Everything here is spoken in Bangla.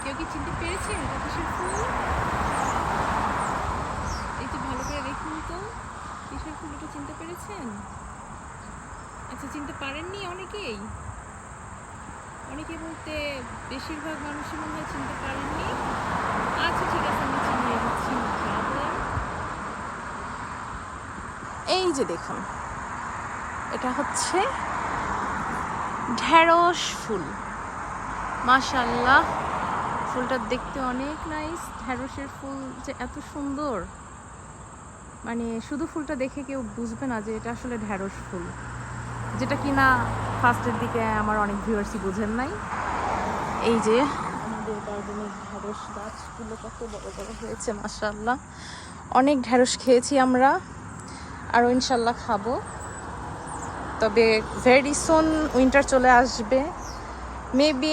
কেউ কি চিনতে পেরেছেন এটা কিসের ফুল? এই তো ভালো করে দেখুন তো কিসের ফুল, এটা চিনতে পেরেছেন? আচ্ছা, চিনতে পারেননি অনেকেই? অনেকে বলতে বেশিরভাগ মানুষই মনে হয় চিনতে পারেননি। আচ্ছা ঠিক আছে, আমি চিনিয়ে দিচ্ছি। এই যে দেখুন, এটা হচ্ছে ঢেঁড়স ফুল। মাশাআল্লাহ, ফুলটা দেখতে অনেক নাইস। ঢেঁড়সের ফুল যে এত সুন্দর, মানে শুধু ফুলটা দেখে কেউ বুঝবে না যে এটা আসলে ঢেঁড়স ফুল, যেটা কিনা ফার্স্টের দিকে আমার অনেক ভিউয়ার্সই বুঝেন নাই। এই যে আমাদের গার্ডেনের ঢেঁড়স গাছগুলো কত বড় বড় হয়েছে, মাশাআল্লাহ। অনেক ঢেঁড়স খেয়েছি আমরা, আরও ইনশাল্লাহ খাবো। তবে ভেরি সুন উইন্টার চলে আসবে, মেবি